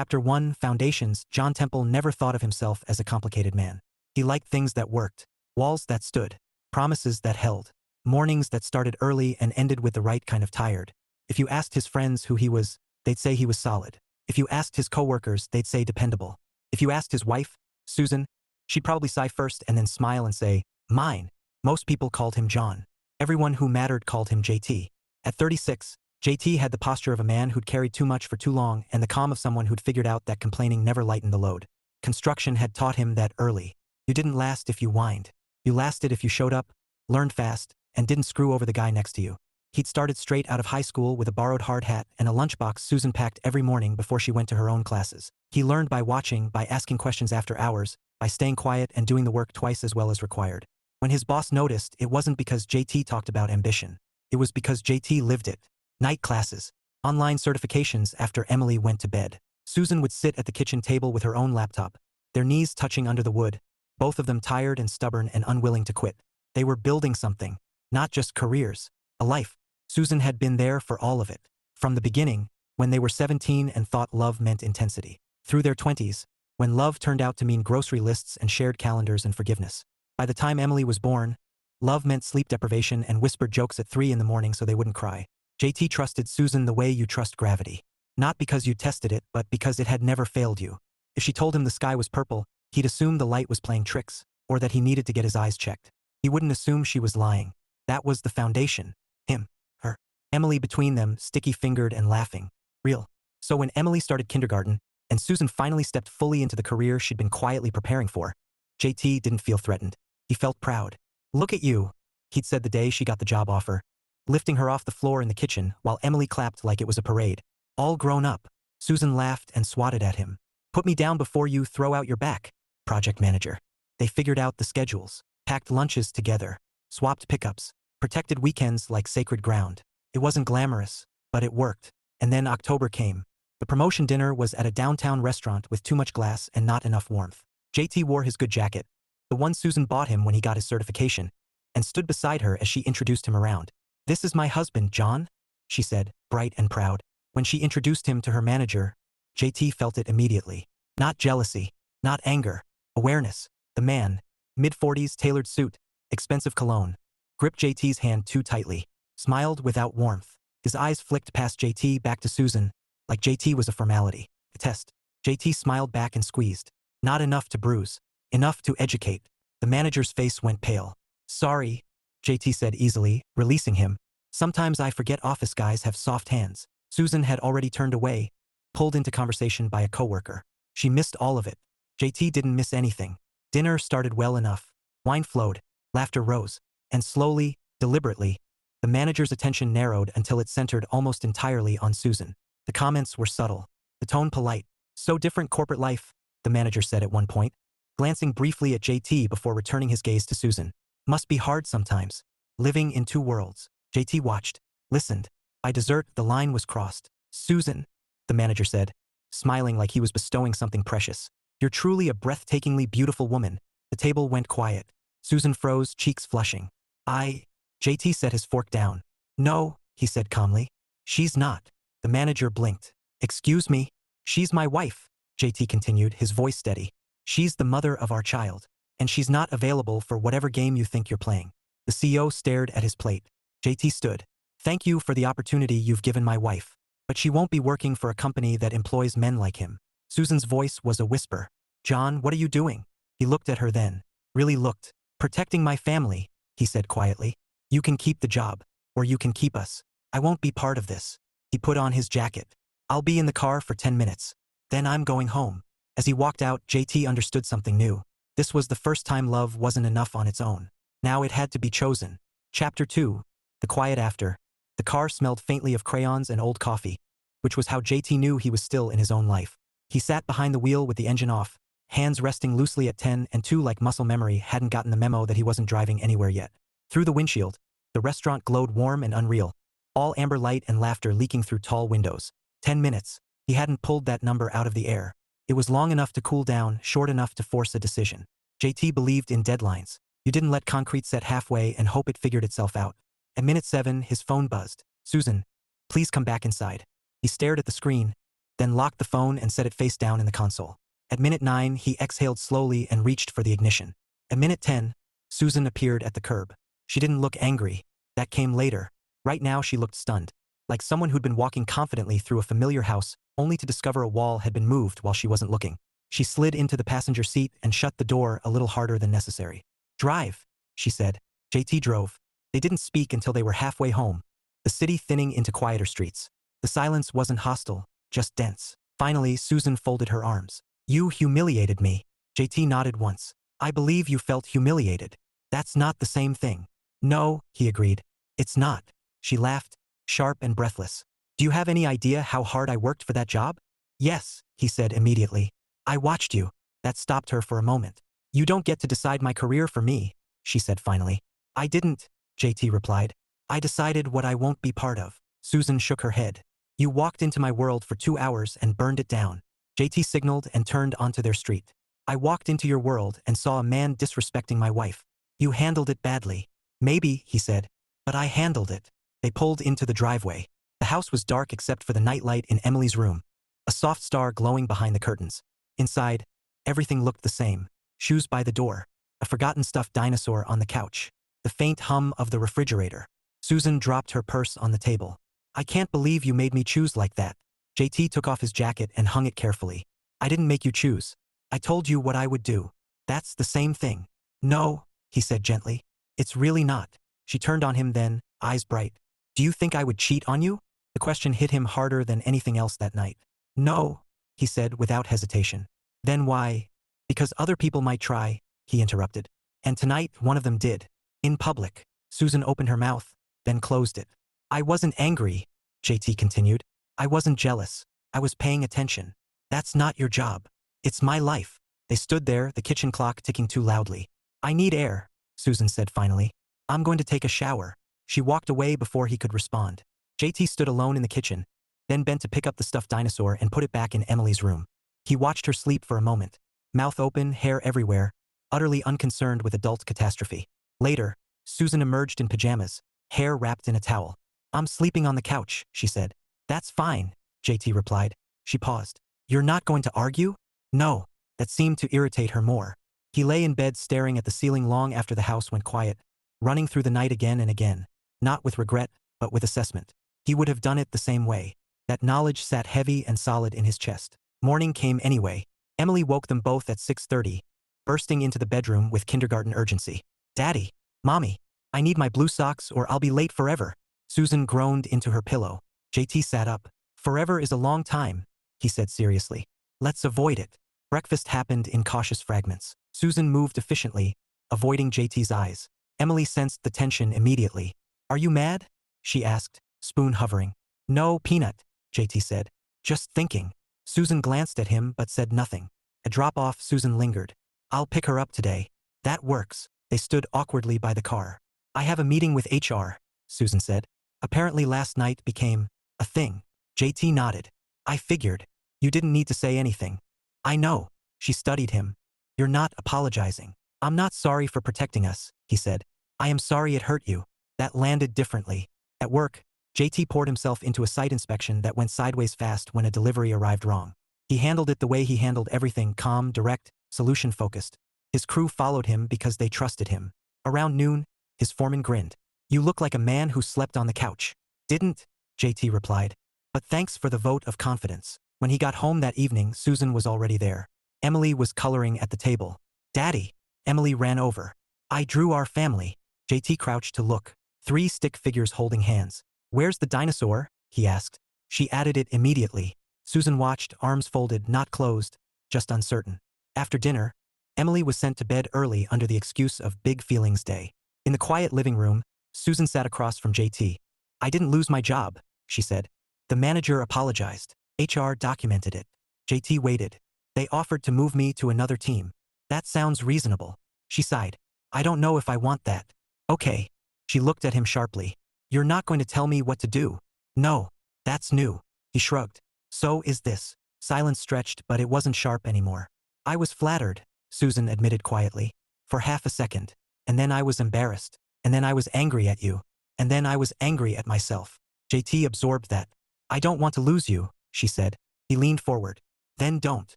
Chapter 1, Foundations. John Temple never thought of himself as a complicated man. He liked things that worked, walls that stood, promises that held, mornings that started early and ended with the right kind of tired. If you asked his friends who he was, they'd say he was solid. If you asked his coworkers, they'd say dependable. If you asked his wife, Susan, she'd probably sigh first and then smile and say, mine. Most people called him John. Everyone who mattered called him JT. At 36, JT had the posture of a man who'd carried too much for too long and the calm of someone who'd figured out that complaining never lightened the load. Construction had taught him that early. You didn't last if you whined. You lasted if you showed up, learned fast, and didn't screw over the guy next to you. He'd started straight out of high school with a borrowed hard hat and a lunchbox Susan packed every morning before she went to her own classes. He learned by watching, by asking questions after hours, by staying quiet and doing the work twice as well as required. When his boss noticed, it wasn't because JT talked about ambition. It was because JT lived it. Night classes, online certifications after Emily went to bed. Susan would sit at the kitchen table with her own laptop, their knees touching under the wood, both of them tired and stubborn and unwilling to quit. They were building something, not just careers, a life. Susan had been there for all of it. From the beginning, when they were 17 and thought love meant intensity. Through their 20s, when love turned out to mean grocery lists and shared calendars and forgiveness. By the time Emily was born, love meant sleep deprivation and whispered jokes at 3 in the morning so they wouldn't cry. JT trusted Susan the way you trust gravity. Not because you tested it, but because it had never failed you. If she told him the sky was purple, he'd assume the light was playing tricks, or that he needed to get his eyes checked. He wouldn't assume she was lying. That was the foundation. Him, her, Emily between them, sticky-fingered and laughing. Real. So when Emily started kindergarten, and Susan finally stepped fully into the career she'd been quietly preparing for, JT didn't feel threatened. He felt proud. Look at you, he'd said the day she got the job offer, lifting her off the floor in the kitchen while Emily clapped like it was a parade. All grown up. Susan laughed and swatted at him. Put me down before you throw out your back, project manager. They figured out the schedules, packed lunches together, swapped pickups, protected weekends like sacred ground. It wasn't glamorous, but it worked. And then October came. The promotion dinner was at a downtown restaurant with too much glass and not enough warmth. JT wore his good jacket, the one Susan bought him when he got his certification, and stood beside her as she introduced him around. This is my husband, John, she said, bright and proud. When she introduced him to her manager, JT felt it immediately. Not jealousy, not anger, awareness. The man, mid-40s, tailored suit, expensive cologne, gripped JT's hand too tightly, smiled without warmth. His eyes flicked past JT back to Susan, like JT was a formality, a test. JT smiled back and squeezed. Not enough to bruise, enough to educate. The manager's face went pale. Sorry, JT said easily, releasing him. Sometimes I forget office guys have soft hands. Susan had already turned away, pulled into conversation by a coworker. She missed all of it. JT didn't miss anything. Dinner started well enough. Wine flowed, laughter rose, and slowly, deliberately, the manager's attention narrowed until it centered almost entirely on Susan. The comments were subtle, the tone polite. So different corporate life, the manager said at one point, glancing briefly at JT before returning his gaze to Susan. Must be hard sometimes. Living in two worlds. JT watched, listened. By dessert, the line was crossed. Susan, the manager said, smiling like he was bestowing something precious. You're truly a breathtakingly beautiful woman. The table went quiet. Susan froze, cheeks flushing. JT set his fork down. No, he said calmly. She's not. The manager blinked. Excuse me? She's my wife, JT continued, his voice steady. She's the mother of our child. And she's not available for whatever game you think you're playing. The CEO stared at his plate. JT stood. Thank you for the opportunity you've given my wife. But she won't be working for a company that employs men like him. Susan's voice was a whisper. John, what are you doing? He looked at her then. Really looked. Protecting my family, he said quietly. You can keep the job. Or you can keep us. I won't be part of this. He put on his jacket. I'll be in the car for 10 minutes. Then I'm going home. As he walked out, JT understood something new. This was the first time love wasn't enough on its own. Now it had to be chosen. Chapter 2. The quiet after. The car smelled faintly of crayons and old coffee, which was how JT knew he was still in his own life. He sat behind the wheel with the engine off, hands resting loosely at 10 and 2 like muscle memory hadn't gotten the memo that he wasn't driving anywhere yet. Through the windshield, the restaurant glowed warm and unreal, all amber light and laughter leaking through tall windows. 10 minutes. He hadn't pulled that number out of the air. It was long enough to cool down, short enough to force a decision. JT believed in deadlines. You didn't let concrete set halfway and hope it figured itself out. At minute 7, his phone buzzed. Susan, please come back inside. He stared at the screen, then locked the phone and set it face down in the console. At minute 9, he exhaled slowly and reached for the ignition. At minute 10, Susan appeared at the curb. She didn't look angry. That came later. Right now she looked stunned, like someone who'd been walking confidently through a familiar house only to discover a wall had been moved while she wasn't looking. She slid into the passenger seat and shut the door a little harder than necessary. "Drive," she said. JT drove. They didn't speak until they were halfway home, the city thinning into quieter streets. The silence wasn't hostile, just dense. Finally, Susan folded her arms. "You humiliated me." JT nodded once. "I believe you felt humiliated. That's not the same thing." "No," he agreed. "It's not." She laughed, sharp and breathless. "Do you have any idea how hard I worked for that job?" "Yes," he said immediately. "I watched you." That stopped her for a moment. "You don't get to decide my career for me," she said finally. "I didn't," JT replied. "I decided what I won't be part of." Susan shook her head. "You walked into my world for 2 hours and burned it down." JT signaled and turned onto their street. "I walked into your world and saw a man disrespecting my wife. You handled it badly." "Maybe," he said, "but I handled it." They pulled into the driveway. The house was dark except for the nightlight in Emily's room, a soft star glowing behind the curtains. Inside, everything looked the same. Shoes by the door, a forgotten stuffed dinosaur on the couch, the faint hum of the refrigerator. Susan dropped her purse on the table. "I can't believe you made me choose like that." JT took off his jacket and hung it carefully. "I didn't make you choose. I told you what I would do." "That's the same thing." "No," he said gently. "It's really not." She turned on him then, eyes bright. "Do you think I would cheat on you?" The question hit him harder than anything else that night. "No," he said without hesitation. "Then why?" "Because other people might try," he interrupted. "And tonight one of them did. In public." Susan opened her mouth, then closed it. "I wasn't angry," JT continued. "I wasn't jealous. I was paying attention. That's not your job. It's my life." They stood there, the kitchen clock ticking too loudly. "I need air," Susan said finally. "I'm going to take a shower." She walked away before he could respond. JT stood alone in the kitchen, then bent to pick up the stuffed dinosaur and put it back in Emily's room. He watched her sleep for a moment, mouth open, hair everywhere, utterly unconcerned with adult catastrophe. Later, Susan emerged in pajamas, hair wrapped in a towel. "I'm sleeping on the couch," she said. "That's fine," JT replied. She paused. "You're not going to argue?" "No." That seemed to irritate her more. He lay in bed staring at the ceiling long after the house went quiet, running through the night again and again, not with regret, but with assessment. He would have done it the same way. That knowledge sat heavy and solid in his chest. Morning came anyway. Emily woke them both at 6:30, bursting into the bedroom with kindergarten urgency. "Daddy, Mommy, I need my blue socks or I'll be late forever." Susan groaned into her pillow. JT sat up. "Forever is a long time," he said seriously. "Let's avoid it." Breakfast happened in cautious fragments. Susan moved efficiently, avoiding JT's eyes. Emily sensed the tension immediately. "Are you mad?" she asked, spoon hovering. "No, Peanut," JT said. "Just thinking." Susan glanced at him but said nothing. At drop-off, Susan lingered. "I'll pick her up today." "That works." They stood awkwardly by the car. "I have a meeting with HR," Susan said. Apparently last night became a thing. JT nodded. "I figured. You didn't need to say anything." "I know." She studied him. "You're not apologizing." "I'm not sorry for protecting us," he said. "I am sorry it hurt you." That landed differently. At work, JT poured himself into a site inspection that went sideways fast when a delivery arrived wrong. He handled it the way he handled everything, calm, direct, solution-focused. His crew followed him because they trusted him. Around noon, his foreman grinned. "You look like a man who slept on the couch." "Didn't," JT replied. "But thanks for the vote of confidence." When he got home that evening, Susan was already there. Emily was coloring at the table. "Daddy." Emily ran over. "I drew our family." JT crouched to look. 3 stick figures holding hands. "Where's the dinosaur?" he asked. She added it immediately. Susan watched, arms folded, not closed, just uncertain. After dinner, Emily was sent to bed early under the excuse of Big Feelings Day. In the quiet living room, Susan sat across from JT. "I didn't lose my job," she said. "The manager apologized. HR documented it." JT waited. "They offered to move me to another team." "That sounds reasonable." She sighed. "I don't know if I want that." "Okay." She looked at him sharply. "You're not going to tell me what to do?" "No. That's new." He shrugged. "So is this." Silence stretched, but it wasn't sharp anymore. "I was flattered," Susan admitted quietly. "For half a second. And then I was embarrassed. And then I was angry at you. And then I was angry at myself." JT absorbed that. "I don't want to lose you," she said. He leaned forward. Then don't.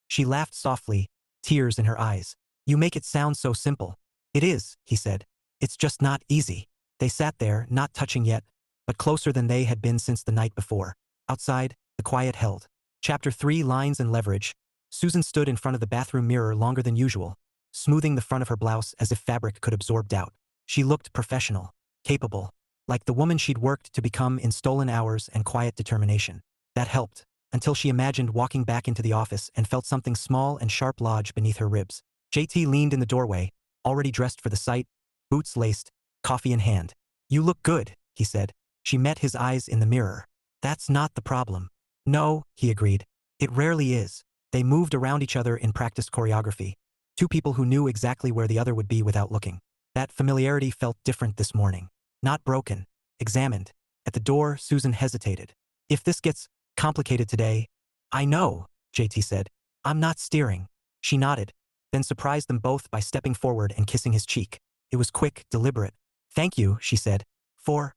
She laughed softly, tears in her eyes. You make it sound so simple. It is, he said. It's just not easy. They sat there, not touching yet, but closer than they had been since the night before. Outside, the quiet held. Chapter 3, Lines and Leverage. Susan stood in front of the bathroom mirror longer than usual, smoothing the front of her blouse as if fabric could absorb doubt. She looked professional, capable, like the woman she'd worked to become in stolen hours and quiet determination. That helped, until she imagined walking back into the office and felt something small and sharp lodge beneath her ribs. JT leaned in the doorway, already dressed for the sight, boots laced, coffee in hand. You look good, he said. She met his eyes in the mirror. That's not the problem. No, he agreed. It rarely is. They moved around each other in practiced choreography. Two people who knew exactly where the other would be without looking. That familiarity felt different this morning. Not broken. Examined. At the door, Susan hesitated. If this gets complicated today. I know, JT said. I'm not steering. She nodded, then surprised them both by stepping forward and kissing his cheek. It was quick, deliberate. Thank you, she said. For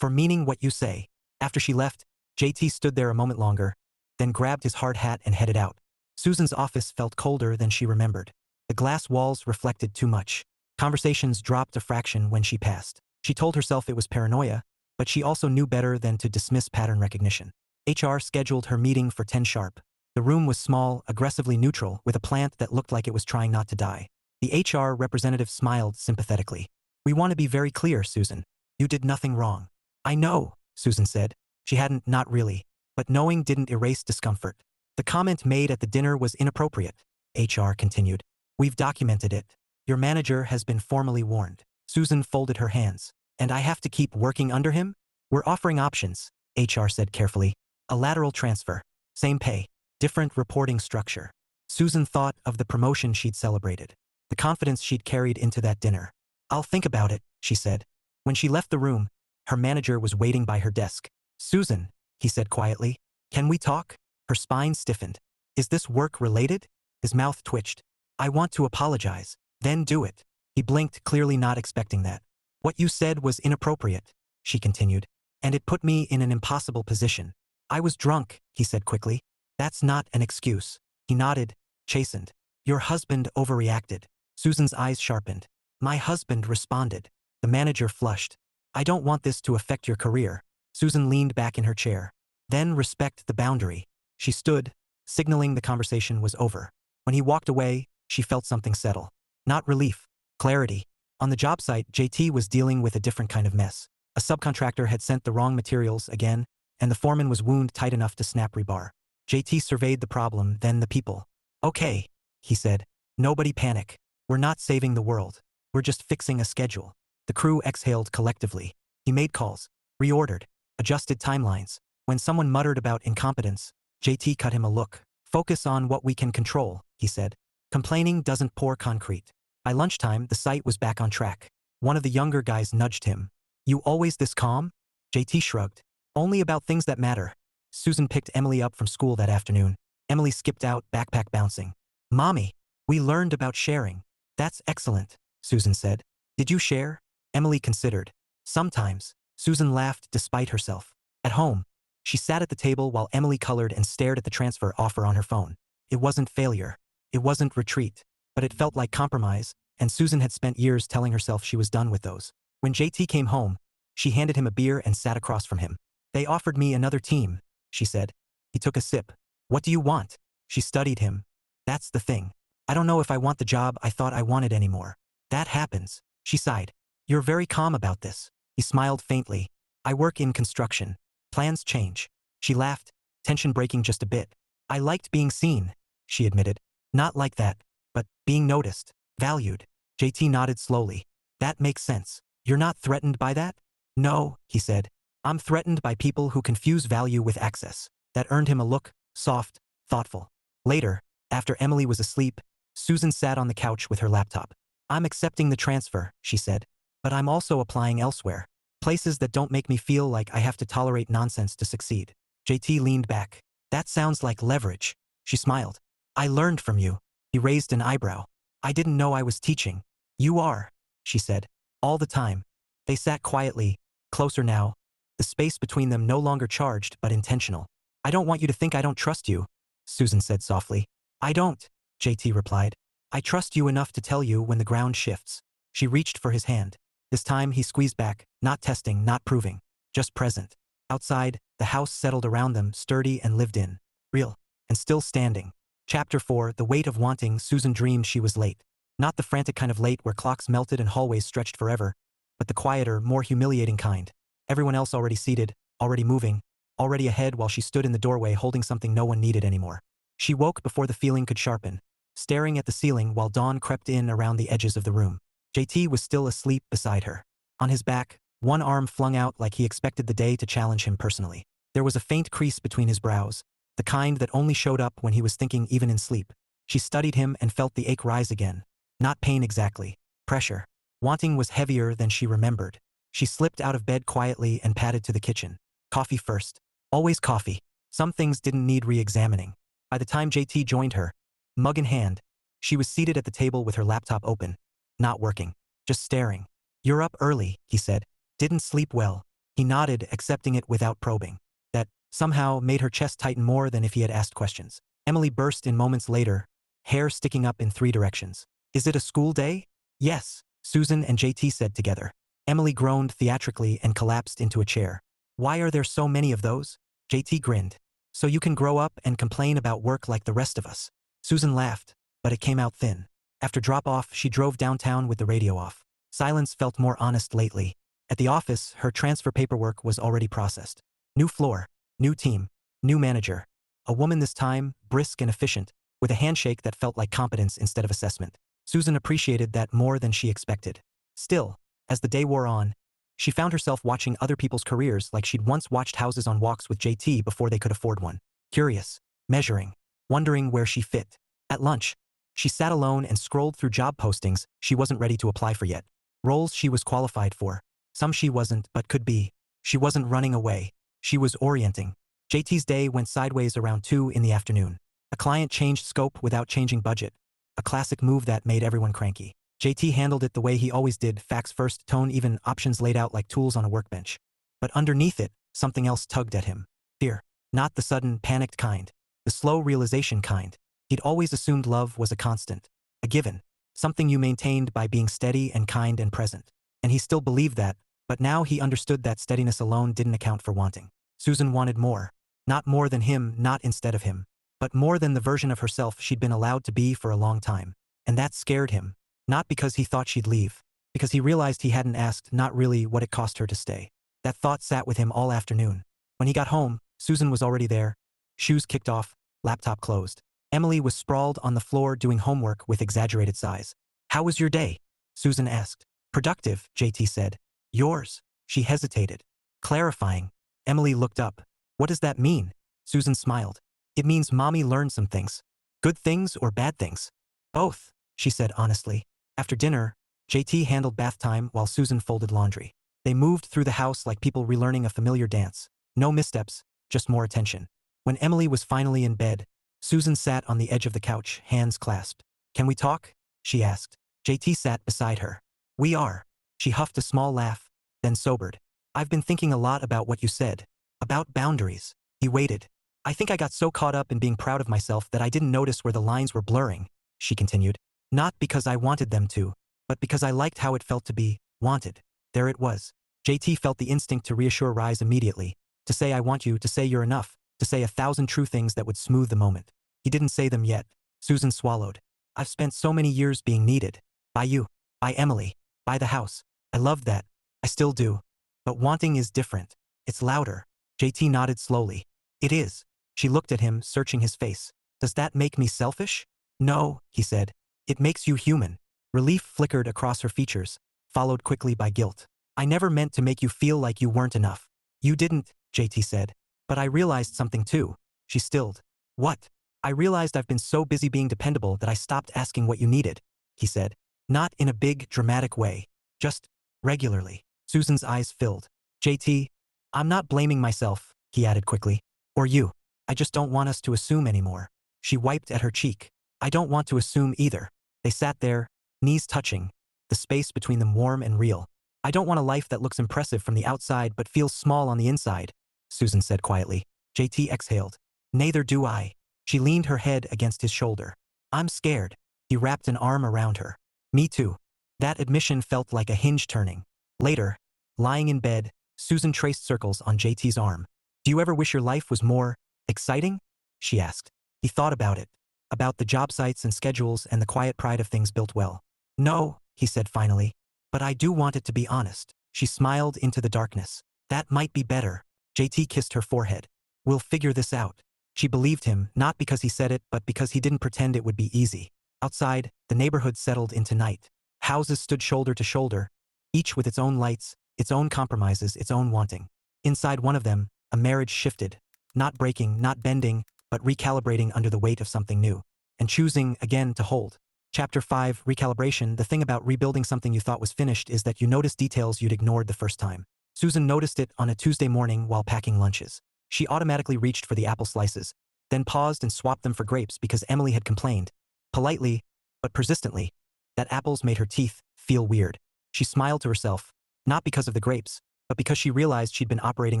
meaning what you say. After she left, JT stood there a moment longer, then grabbed his hard hat and headed out. Susan's office felt colder than she remembered. The glass walls reflected too much. Conversations dropped a fraction when she passed. She told herself it was paranoia, but she also knew better than to dismiss pattern recognition. HR scheduled her meeting for 10 sharp. The room was small, aggressively neutral, with a plant that looked like it was trying not to die. The HR representative smiled sympathetically. We want to be very clear, Susan. You did nothing wrong. I know, Susan said. She hadn't, not really. But knowing didn't erase discomfort. The comment made at the dinner was inappropriate. HR continued. We've documented it. Your manager has been formally warned. Susan folded her hands. And I have to keep working under him? We're offering options, HR said carefully. A lateral transfer. Same pay. Different reporting structure. Susan thought of the promotion she'd celebrated. The confidence she'd carried into that dinner. I'll think about it, she said. When she left the room, her manager was waiting by her desk. Susan, he said quietly, can we talk? Her spine stiffened. Is this work-related? His mouth twitched. I want to apologize. Then do it. He blinked, clearly not expecting that. What you said was inappropriate, she continued, and it put me in an impossible position. I was drunk, he said quickly. That's not an excuse. He nodded, chastened. Your husband overreacted. Susan's eyes sharpened. My husband responded. The manager flushed. I don't want this to affect your career. Susan leaned back in her chair. Then respect the boundary. She stood, signaling the conversation was over. When he walked away, she felt something settle. Not relief, clarity. On the job site, JT was dealing with a different kind of mess. A subcontractor had sent the wrong materials again, and the foreman was wound tight enough to snap rebar. JT surveyed the problem, then the people. Okay, he said. Nobody panic. We're not saving the world. We're just fixing a schedule. The crew exhaled collectively. He made calls, reordered, adjusted timelines. When someone muttered about incompetence, JT cut him a look. Focus on what we can control, he said. Complaining doesn't pour concrete. By lunchtime, the site was back on track. One of the younger guys nudged him. You always this calm? JT shrugged. Only about things that matter. Susan picked Emily up from school that afternoon. Emily skipped out, backpack bouncing. Mommy, we learned about sharing. That's excellent, Susan said. Did you share? Emily considered. Sometimes. Susan laughed despite herself. At home, she sat at the table while Emily colored and stared at the transfer offer on her phone. It wasn't failure. It wasn't retreat. But it felt like compromise, and Susan had spent years telling herself she was done with those. When JT came home, she handed him a beer and sat across from him. They offered me another team, she said. He took a sip. What do you want? She studied him. That's the thing. I don't know if I want the job I thought I wanted anymore. That happens. She sighed. You're very calm about this. He smiled faintly. I work in construction. Plans change. She laughed, tension breaking just a bit. I liked being seen, she admitted. Not like that, but being noticed, valued. JT nodded slowly. That makes sense. You're not threatened by that? No, he said. I'm threatened by people who confuse value with access. That earned him a look, soft, thoughtful. Later, after Emily was asleep, Susan sat on the couch with her laptop. I'm accepting the transfer, she said. But I'm also applying elsewhere. Places that don't make me feel like I have to tolerate nonsense to succeed. JT leaned back. That sounds like leverage. She smiled. I learned from you. He raised an eyebrow. I didn't know I was teaching. You are, she said. All the time. They sat quietly, closer now, the space between them no longer charged but intentional. I don't want you to think I don't trust you, Susan said softly. I don't, JT replied. I trust you enough to tell you when the ground shifts. She reached for his hand. This time he squeezed back, not testing, not proving, just present. Outside, the house settled around them, sturdy and lived in. Real. And still standing. Chapter 4, The Weight of Wanting. Susan dreamed she was late. Not the frantic kind of late where clocks melted and hallways stretched forever, but the quieter, more humiliating kind. Everyone else already seated, already moving, already ahead while she stood in the doorway holding something no one needed anymore. She woke before the feeling could sharpen, staring at the ceiling while dawn crept in around the edges of the room. JT was still asleep beside her. On his back, one arm flung out like he expected the day to challenge him personally. There was a faint crease between his brows, the kind that only showed up when he was thinking even in sleep. She studied him and felt the ache rise again. Not pain exactly. Pressure. Wanting was heavier than she remembered. She slipped out of bed quietly and padded to the kitchen. Coffee first. Always coffee. Some things didn't need re-examining. By the time JT joined her, mug in hand, she was seated at the table with her laptop open. Not working. Just staring. You're up early, he said. Didn't sleep well. He nodded, accepting it without probing. That, somehow, made her chest tighten more than if he had asked questions. Emily burst in moments later, hair sticking up in 3 directions. Is it a school day? Yes, Susan and JT said together. Emily groaned theatrically and collapsed into a chair. Why are there so many of those? JT grinned. So you can grow up and complain about work like the rest of us. Susan laughed, but it came out thin. After drop-off, she drove downtown with the radio off. Silence felt more honest lately. At the office, her transfer paperwork was already processed. New floor, new team, new manager. A woman this time, brisk and efficient, with a handshake that felt like competence instead of assessment. Susan appreciated that more than she expected. Still, as the day wore on, she found herself watching other people's careers like she'd once watched houses on walks with JT before they could afford one. Curious, measuring, wondering where she fit. At lunch, she sat alone and scrolled through job postings she wasn't ready to apply for yet. Roles she was qualified for. Some she wasn't, but could be. She wasn't running away. She was orienting. JT's day went sideways around 2 in the afternoon. A client changed scope without changing budget. A classic move that made everyone cranky. JT handled it the way he always did, facts first, tone even, options laid out like tools on a workbench. But underneath it, something else tugged at him. Fear. Not the sudden, panicked kind. The slow realization kind. He'd always assumed love was a constant. A given. Something you maintained by being steady and kind and present. And he still believed that, but now he understood that steadiness alone didn't account for wanting. Susan wanted more. Not more than him, not instead of him. But more than the version of herself she'd been allowed to be for a long time. And that scared him. Not because he thought she'd leave. Because he realized he hadn't asked not really what it cost her to stay. That thought sat with him all afternoon. When he got home, Susan was already there. Shoes kicked off, laptop closed. Emily was sprawled on the floor doing homework with exaggerated sighs. How was your day? Susan asked. Productive, JT said. Yours? She hesitated. Clarifying. Emily looked up. What does that mean? Susan smiled. It means mommy learned some things. Good things or bad things? Both, she said honestly. After dinner, JT handled bath time while Susan folded laundry. They moved through the house like people relearning a familiar dance. No missteps, just more attention. When Emily was finally in bed, Susan sat on the edge of the couch, hands clasped. Can we talk? She asked. JT sat beside her. We are. She huffed a small laugh, then sobered. I've been thinking a lot about what you said. About boundaries. He waited. I think I got so caught up in being proud of myself that I didn't notice where the lines were blurring, she continued. Not because I wanted them to, but because I liked how it felt to be wanted. There it was. JT felt the instinct to reassure rise immediately. To say I want you, to say you're enough, to say 1,000 true things that would smooth the moment. He didn't say them yet. Susan swallowed. I've spent so many years being needed. By you. By Emily. By the house. I loved that. I still do. But wanting is different. It's louder. JT nodded slowly. It is. She looked at him, searching his face. Does that make me selfish? No, he said. It makes you human. Relief flickered across her features, followed quickly by guilt. I never meant to make you feel like you weren't enough. You didn't, JT said. But I realized something too. She stilled. What? I realized I've been so busy being dependable that I stopped asking what you needed, he said. Not in a big, dramatic way. Just regularly. Susan's eyes filled. JT, I'm not blaming myself, he added quickly. Or you. I just don't want us to assume anymore. She wiped at her cheek. I don't want to assume either. They sat there, knees touching, the space between them warm and real. I don't want a life that looks impressive from the outside but feels small on the inside, Susan said quietly. JT exhaled. Neither do I. She leaned her head against his shoulder. I'm scared. He wrapped an arm around her. Me too. That admission felt like a hinge turning. Later, lying in bed, Susan traced circles on JT's arm. Do you ever wish your life was more exciting? She asked. He thought about it. About the job sites and schedules and the quiet pride of things built well. No, he said finally. But I do want it to be honest. She smiled into the darkness. That might be better. JT kissed her forehead. We'll figure this out. She believed him, not because he said it, but because he didn't pretend it would be easy. Outside, the neighborhood settled into night. Houses stood shoulder to shoulder, each with its own lights, its own compromises, its own wanting. Inside one of them, a marriage shifted. Not breaking, not bending, but recalibrating under the weight of something new. And choosing, again, to hold. Chapter 5, Recalibration. The thing about rebuilding something you thought was finished is that you notice details you'd ignored the first time. Susan noticed it on a Tuesday morning while packing lunches. She automatically reached for the apple slices, then paused and swapped them for grapes because Emily had complained, politely, but persistently, that apples made her teeth feel weird. She smiled to herself, not because of the grapes, but because she realized she'd been operating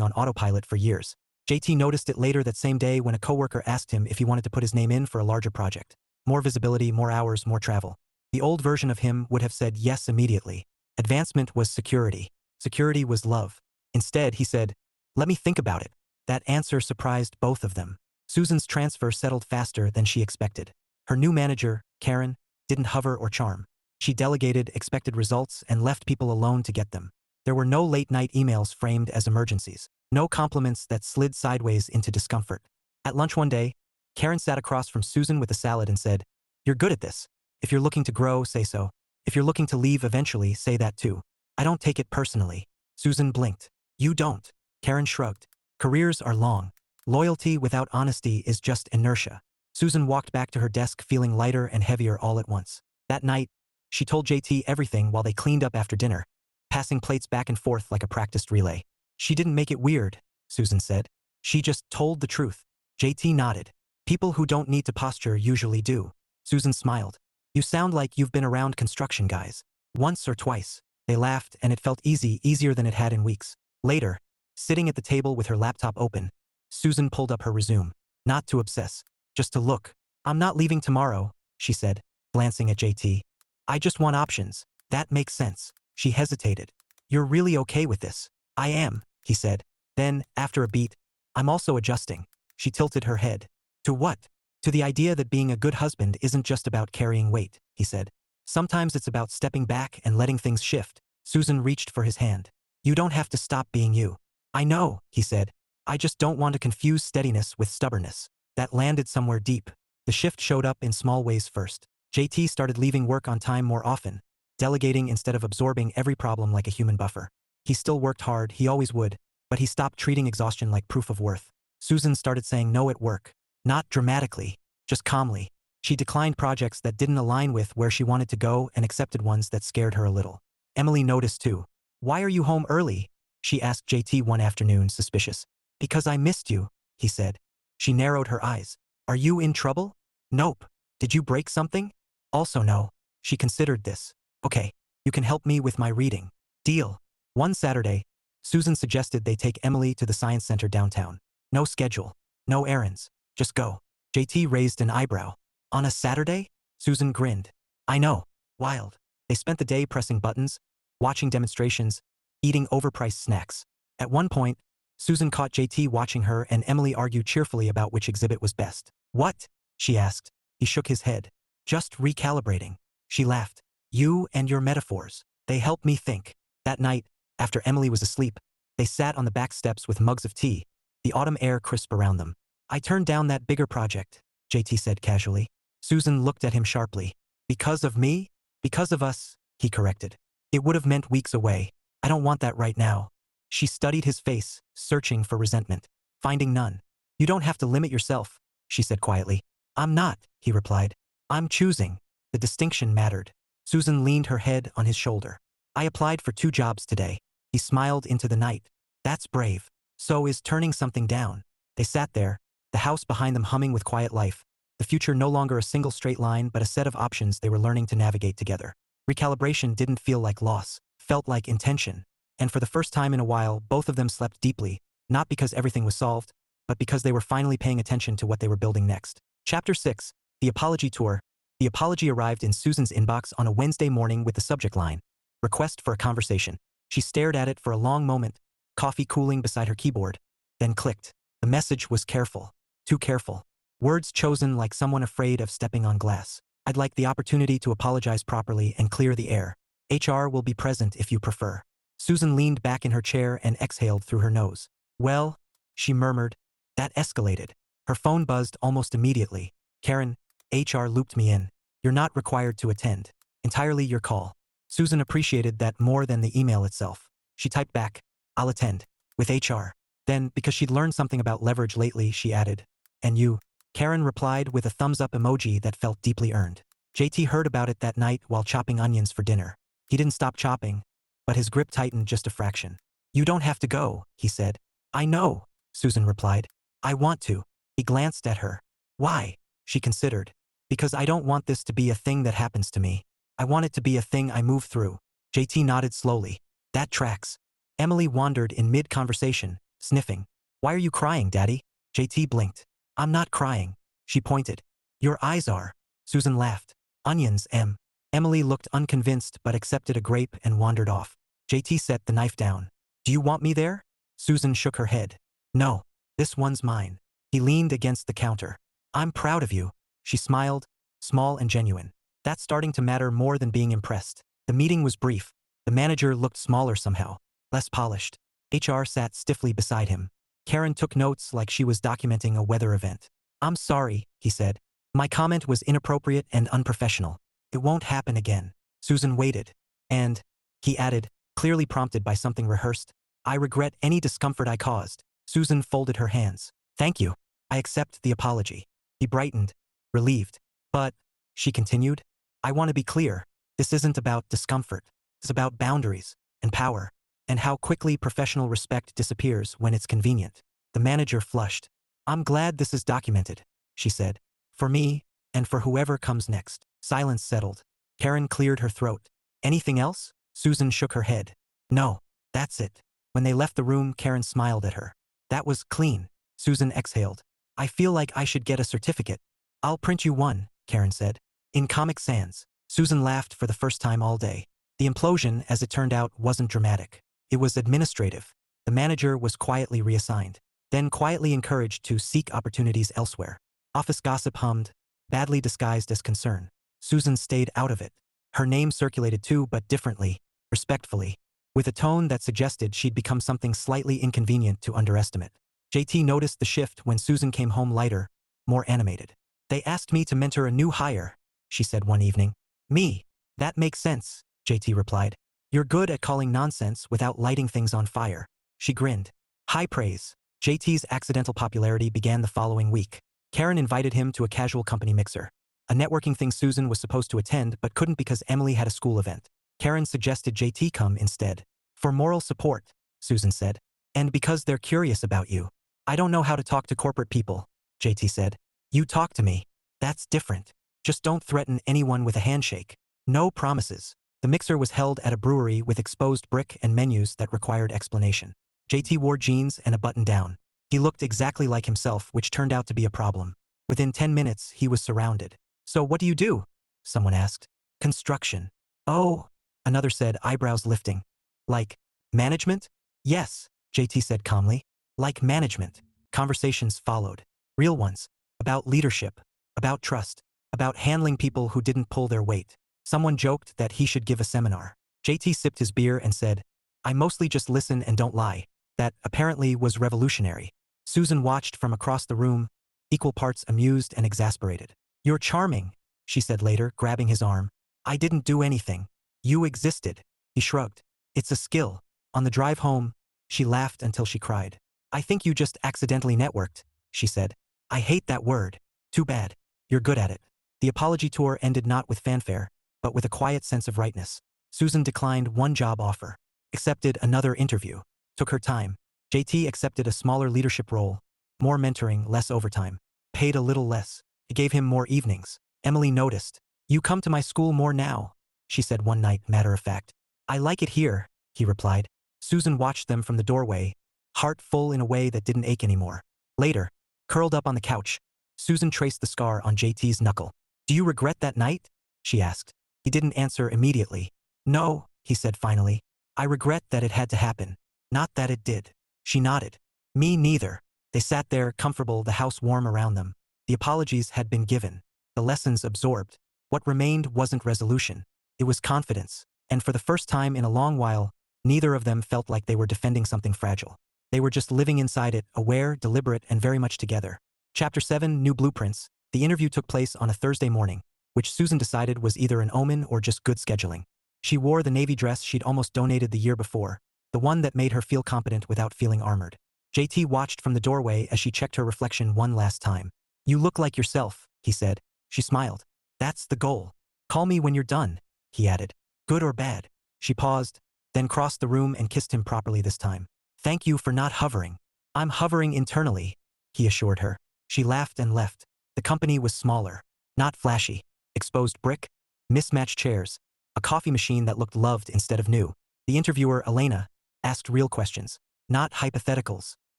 on autopilot for years. JT noticed it later that same day when a coworker asked him if he wanted to put his name in for a larger project. More visibility, more hours, more travel. The old version of him would have said yes immediately. Advancement was security. Security was love. Instead, he said, let me think about it. That answer surprised both of them. Susan's transfer settled faster than she expected. Her new manager, Karen, didn't hover or charm. She delegated, expected results, and left people alone to get them. There were no late-night emails framed as emergencies. No compliments that slid sideways into discomfort. At lunch one day, Karen sat across from Susan with a salad and said, you're good at this. If you're looking to grow, say so. If you're looking to leave eventually, say that too. I don't take it personally. Susan blinked. You don't. Karen shrugged. Careers are long. Loyalty without honesty is just inertia. Susan walked back to her desk feeling lighter and heavier all at once. That night, she told JT everything while they cleaned up after dinner, passing plates back and forth like a practiced relay. She didn't make it weird, Susan said. She just told the truth. JT nodded. People who don't need to posture usually do. Susan smiled. You sound like you've been around construction guys. Once or twice. They laughed, and it felt easier than it had in weeks. Later, sitting at the table with her laptop open, Susan pulled up her resume. Not to obsess, just to look. I'm not leaving tomorrow, she said, glancing at JT. I just want options. That makes sense. She hesitated. You're really okay with this? I am, he said. Then, after a beat, I'm also adjusting. She tilted her head. To what? To the idea that being a good husband isn't just about carrying weight, he said. Sometimes it's about stepping back and letting things shift. Susan reached for his hand. You don't have to stop being you. I know, he said. I just don't want to confuse steadiness with stubbornness. That landed somewhere deep. The shift showed up in small ways first. JT started leaving work on time more often, delegating instead of absorbing every problem like a human buffer. He still worked hard, he always would, but he stopped treating exhaustion like proof of worth. Susan started saying no at work. Not dramatically, just calmly. She declined projects that didn't align with where she wanted to go and accepted ones that scared her a little. Emily noticed too. Why are you home early? She asked JT one afternoon, suspicious. Because I missed you, he said. She narrowed her eyes. Are you in trouble? Nope. Did you break something? Also no. She considered this. Okay, you can help me with my reading. Deal. One Saturday, Susan suggested they take Emily to the science center downtown. No schedule. No errands. Just go. JT raised an eyebrow. On a Saturday? Susan grinned. I know. Wild. They spent the day pressing buttons, watching demonstrations, eating overpriced snacks. At one point, Susan caught JT watching her and Emily argue cheerfully about which exhibit was best. What? She asked. He shook his head. Just recalibrating. She laughed. You and your metaphors. They help me think. That night, after Emily was asleep, they sat on the back steps with mugs of tea, the autumn air crisp around them. I turned down that bigger project, JT said casually. Susan looked at him sharply. Because of me? Because of us, he corrected. It would have meant weeks away. I don't want that right now. She studied his face, searching for resentment, finding none. You don't have to limit yourself, she said quietly. I'm not, he replied. I'm choosing. The distinction mattered. Susan leaned her head on his shoulder. I applied for 2 jobs today. He smiled into the night. That's brave. So is turning something down. They sat there, the house behind them humming with quiet life, the future no longer a single straight line but a set of options they were learning to navigate together. Recalibration didn't feel like loss, felt like intention. And for the first time in a while, both of them slept deeply, not because everything was solved, but because they were finally paying attention to what they were building next. Chapter 6. The Apology Tour. The apology arrived in Susan's inbox on a Wednesday morning with the subject line, "Request for a conversation." She stared at it for a long moment, coffee cooling beside her keyboard, then clicked. The message was careful. Too careful. Words chosen like someone afraid of stepping on glass. "I'd like the opportunity to apologize properly and clear the air. HR will be present if you prefer." Susan leaned back in her chair and exhaled through her nose. "Well," she murmured. That escalated. Her phone buzzed almost immediately. "Karen, HR looped me in. You're not required to attend. Entirely your call." Susan appreciated that more than the email itself. She typed back, "I'll attend. With HR." Then, because she'd learned something about leverage lately, she added, "And you?" Karen replied with a thumbs-up emoji that felt deeply earned. JT heard about it that night while chopping onions for dinner. He didn't stop chopping, but his grip tightened just a fraction. "You don't have to go," he said. "I know," Susan replied. "I want to." He glanced at her. "Why?" She considered. "Because I don't want this to be a thing that happens to me. I want it to be a thing I move through." JT nodded slowly. "That tracks." Emily wandered in mid-conversation, sniffing. "Why are you crying, Daddy?" JT blinked. "I'm not crying." She pointed. "Your eyes are." Susan laughed. "Onions, Em." Emily looked unconvinced but accepted a grape and wandered off. JT set the knife down. "Do you want me there?" Susan shook her head. "No. This one's mine." He leaned against the counter. "I'm proud of you." She smiled, small and genuine. That's starting to matter more than being impressed. The meeting was brief. The manager looked smaller somehow, less polished. HR sat stiffly beside him. Karen took notes like she was documenting a weather event. "I'm sorry," he said. "My comment was inappropriate and unprofessional. It won't happen again." Susan waited. "And," he added, clearly prompted by something rehearsed, "I regret any discomfort I caused." Susan folded her hands. "Thank you. I accept the apology." He brightened, relieved. "But," she continued, "I want to be clear. This isn't about discomfort. It's about boundaries and power, and how quickly professional respect disappears when it's convenient." The manager flushed. "I'm glad this is documented," she said. "For me, and for whoever comes next." Silence settled. Karen cleared her throat. "Anything else?" Susan shook her head. "No, that's it." When they left the room, Karen smiled at her. "That was clean." Susan exhaled. "I feel like I should get a certificate." "I'll print you one," Karen said. "In Comic Sans." Susan laughed for the first time all day. The implosion, as it turned out, wasn't dramatic. It was administrative. The manager was quietly reassigned, then quietly encouraged to seek opportunities elsewhere. Office gossip hummed, badly disguised as concern. Susan stayed out of it. Her name circulated too, but differently, respectfully, with a tone that suggested she'd become something slightly inconvenient to underestimate. JT noticed the shift when Susan came home lighter, more animated. "They asked me to mentor a new hire," she said one evening. "Me? That makes sense," JT replied. "You're good at calling nonsense without lighting things on fire." She grinned. High praise. JT's accidental popularity began the following week. Karen invited him to a casual company mixer, a networking thing Susan was supposed to attend but couldn't because Emily had a school event. Karen suggested JT come instead. "For moral support," Susan said. "And because they're curious about you." "I don't know how to talk to corporate people," JT said. "You talk to me. That's different. Just don't threaten anyone with a handshake." No promises. The mixer was held at a brewery with exposed brick and menus that required explanation. JT wore jeans and a button-down. He looked exactly like himself, which turned out to be a problem. Within 10 minutes, he was surrounded. "So what do you do?" someone asked. "Construction." "Oh," another said, eyebrows lifting. "Like management?" "Yes," JT said calmly. "Like management." Conversations followed. Real ones. About leadership. About trust. About handling people who didn't pull their weight. Someone joked that he should give a seminar. JT sipped his beer and said, "I mostly just listen and don't lie." That, apparently, was revolutionary. Susan watched from across the room, equal parts amused and exasperated. "You're charming," she said later, grabbing his arm. "I didn't do anything. You existed." He shrugged. "It's a skill." On the drive home, she laughed until she cried. "I think you just accidentally networked," she said. "I hate that word." "Too bad. You're good at it." The apology tour ended not with fanfare, but with a quiet sense of rightness. Susan declined one job offer, accepted another interview, took her time. JT accepted a smaller leadership role, more mentoring, less overtime, paid a little less. It gave him more evenings. Emily noticed. "You come to my school more now," she said one night, matter of fact. "I like it here," he replied. Susan watched them from the doorway, heart full in a way that didn't ache anymore. Later, curled up on the couch, Susan traced the scar on JT's knuckle. "Do you regret that night?" she asked. He didn't answer immediately. "No," he said finally. "I regret that it had to happen. Not that it did." She nodded. "Me neither." They sat there, comfortable, the house warm around them. The apologies had been given. The lessons absorbed. What remained wasn't resolution. It was confidence. And for the first time in a long while, neither of them felt like they were defending something fragile. They were just living inside it, aware, deliberate, and very much together. Chapter 7, New Blueprints. The interview took place on a Thursday morning, which Susan decided was either an omen or just good scheduling. She wore the navy dress she'd almost donated the year before, the one that made her feel competent without feeling armored. JT watched from the doorway as she checked her reflection one last time. "You look like yourself," he said. She smiled. "That's the goal. Call me when you're done," he added. "Good or bad?" She paused, then crossed the room and kissed him properly this time. "Thank you for not hovering." "I'm hovering internally," he assured her. She laughed and left. The company was smaller. Not flashy. Exposed brick, mismatched chairs, a coffee machine that looked loved instead of new. The interviewer, Elena, asked real questions. Not hypotheticals.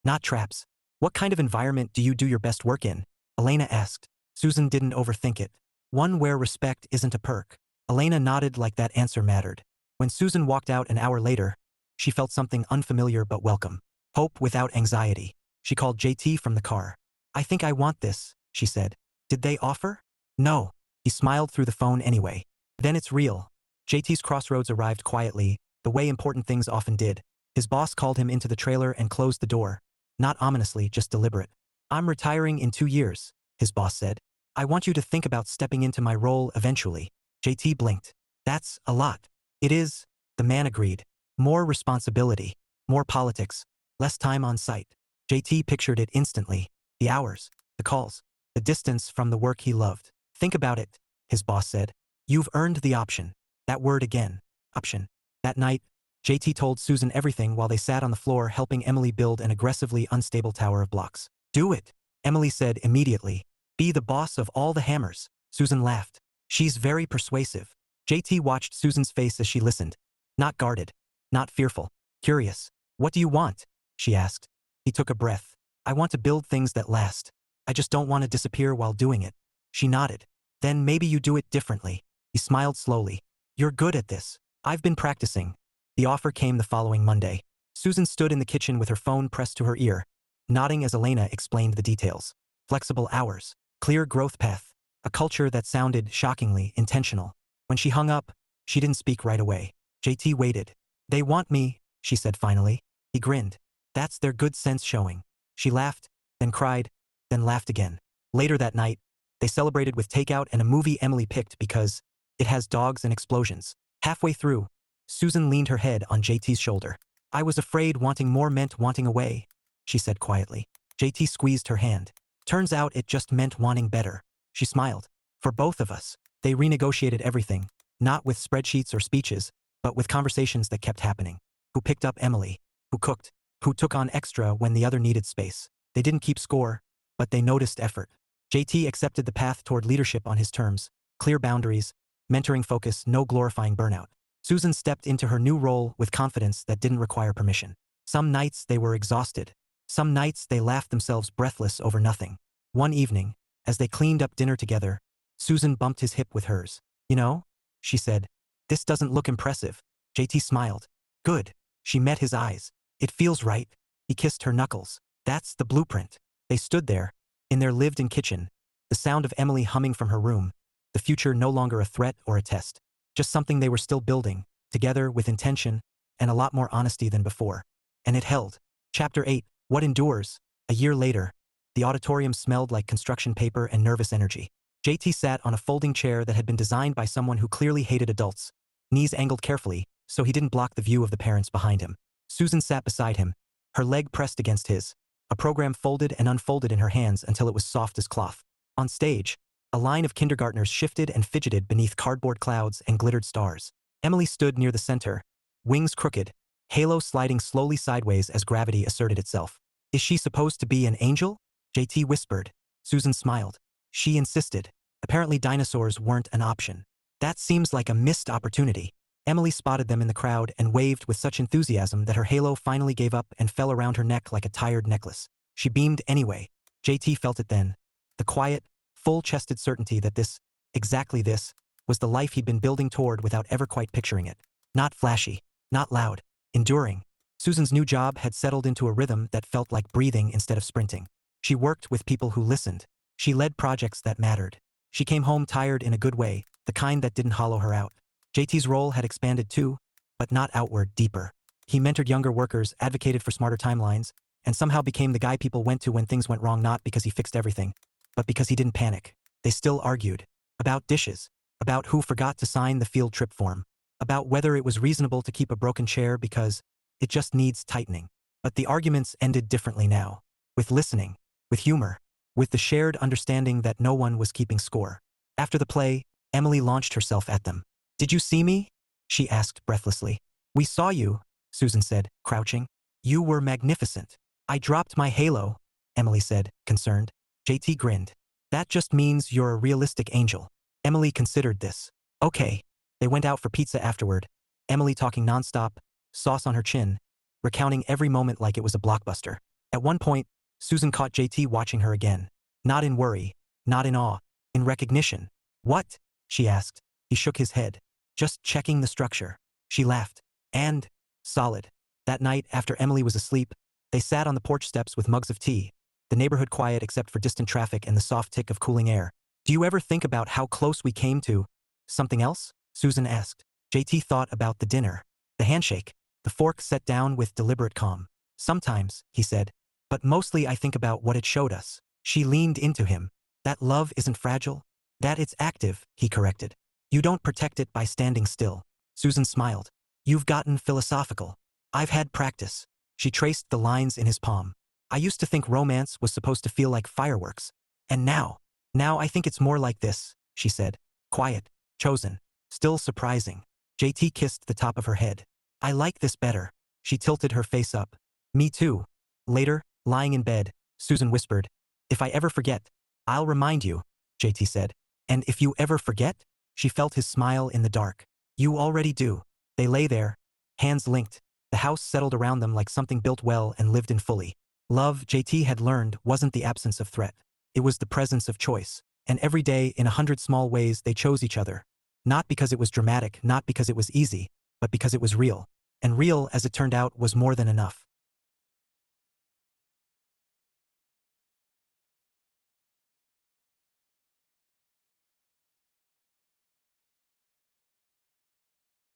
Not traps. "What kind of environment do you do your best work in?" Elena asked. Susan didn't overthink it. "One where respect isn't a perk." Elena nodded like that answer mattered. When Susan walked out an hour later, she felt something unfamiliar but welcome. Hope without anxiety. She called JT from the car. "I think I want this," she said. "Did they offer?" "No." He smiled through the phone anyway. "Then it's real." JT's crossroads arrived quietly, the way important things often did. His boss called him into the trailer and closed the door. Not ominously, just deliberate. "I'm retiring in 2 years," his boss said. "I want you to think about stepping into my role eventually." JT blinked. "That's a lot." "It is," the man agreed. "More responsibility. More politics. Less time on site." JT pictured it instantly. The hours. The calls. The distance from the work he loved. "Think about it," his boss said. "You've earned the option." That word again. Option. That night, JT told Susan everything while they sat on the floor helping Emily build an aggressively unstable tower of blocks. "Do it," Emily said immediately. "Be the boss of all the hammers." Susan laughed. "She's very persuasive." JT watched Susan's face as she listened. Not guarded. Not fearful. Curious. "What do you want?" she asked. He took a breath. "I want to build things that last. I just don't want to disappear while doing it." She nodded. "Then maybe you do it differently." He smiled slowly. "You're good at this." "I've been practicing." The offer came the following Monday. Susan stood in the kitchen with her phone pressed to her ear, nodding as Elena explained the details. Flexible hours. Clear growth path. A culture that sounded shockingly intentional. When she hung up, she didn't speak right away. JT waited. "They want me," she said finally. He grinned. "That's their good sense showing." She laughed, then cried, then laughed again. Later that night, they celebrated with takeout and a movie Emily picked because it has dogs and explosions. Halfway through, Susan leaned her head on JT's shoulder. "I was afraid wanting more meant wanting away," she said quietly. JT squeezed her hand. "Turns out it just meant wanting better." She smiled. "For both of us." They renegotiated everything, not with spreadsheets or speeches, but with conversations that kept happening. Who picked up Emily? Who cooked? Who took on extra when the other needed space? They didn't keep score, but they noticed effort. JT accepted the path toward leadership on his terms. Clear boundaries, mentoring focus, no glorifying burnout. Susan stepped into her new role with confidence that didn't require permission. Some nights they were exhausted. Some nights they laughed themselves breathless over nothing. One evening, as they cleaned up dinner together, Susan bumped his hip with hers. "You know," she said, "this doesn't look impressive." JT smiled. "Good." She met his eyes. "It feels right." He kissed her knuckles. "That's the blueprint." They stood there, in their lived-in kitchen, the sound of Emily humming from her room, the future no longer a threat or a test, just something they were still building, together with intention and a lot more honesty than before. And it held. Chapter 8, What Endures. A year later, the auditorium smelled like construction paper and nervous energy. JT sat on a folding chair that had been designed by someone who clearly hated adults, knees angled carefully so he didn't block the view of the parents behind him. Susan sat beside him, her leg pressed against his, a program folded and unfolded in her hands until it was soft as cloth. On stage, a line of kindergartners shifted and fidgeted beneath cardboard clouds and glittered stars. Emily stood near the center, wings crooked, halo sliding slowly sideways as gravity asserted itself. "Is she supposed to be an angel?" JT whispered. Susan smiled. She insisted. Apparently dinosaurs weren't an option. "That seems like a missed opportunity." Emily spotted them in the crowd and waved with such enthusiasm that her halo finally gave up and fell around her neck like a tired necklace. She beamed anyway. JT felt it then. The quiet, full-chested certainty that this, exactly this, was the life he'd been building toward without ever quite picturing it. Not flashy, not loud, enduring. Susan's new job had settled into a rhythm that felt like breathing instead of sprinting. She worked with people who listened. She led projects that mattered. She came home tired in a good way, the kind that didn't hollow her out. JT's role had expanded too, but not outward, deeper. He mentored younger workers, advocated for smarter timelines, and somehow became the guy people went to when things went wrong, not because he fixed everything, but because he didn't panic. They still argued. About dishes. About who forgot to sign the field trip form. About whether it was reasonable to keep a broken chair because it just needs tightening. But the arguments ended differently now. With listening. With humor. With the shared understanding that no one was keeping score. After the play, Emily launched herself at them. "Did you see me?" she asked breathlessly. "We saw you," Susan said, crouching. "You were magnificent." "I dropped my halo," Emily said, concerned. JT grinned. "That just means you're a realistic angel." Emily considered this. "Okay." They went out for pizza afterward, Emily talking nonstop, sauce on her chin, recounting every moment like it was a blockbuster. At one point, Susan caught JT watching her again. Not in worry, not in awe, in recognition. "What?" she asked. He shook his head. "Just checking the structure." She laughed. "And solid." That night, after Emily was asleep, they sat on the porch steps with mugs of tea, the neighborhood quiet except for distant traffic and the soft tick of cooling air. "Do you ever think about how close we came to something else?" Susan asked. JT thought about the dinner. The handshake. The fork set down with deliberate calm. "Sometimes," he said. "But mostly I think about what it showed us." She leaned into him. "That love isn't fragile. That it's active," he corrected. "You don't protect it by standing still." Susan smiled. "You've gotten philosophical." "I've had practice." She traced the lines in his palm. "I used to think romance was supposed to feel like fireworks. And now I think it's more like this," she said. Quiet, chosen, still surprising. JT kissed the top of her head. "I like this better." She tilted her face up. "Me too." Later, lying in bed, Susan whispered, "If I ever forget, I'll remind you," JT said. "And if you ever forget?" She felt his smile in the dark. "You already do." They lay there, hands linked. The house settled around them like something built well and lived in fully. Love, JT had learned, wasn't the absence of threat. It was the presence of choice. And every day, in 100 small ways, they chose each other. Not because it was dramatic, not because it was easy, but because it was real. And real, as it turned out, was more than enough.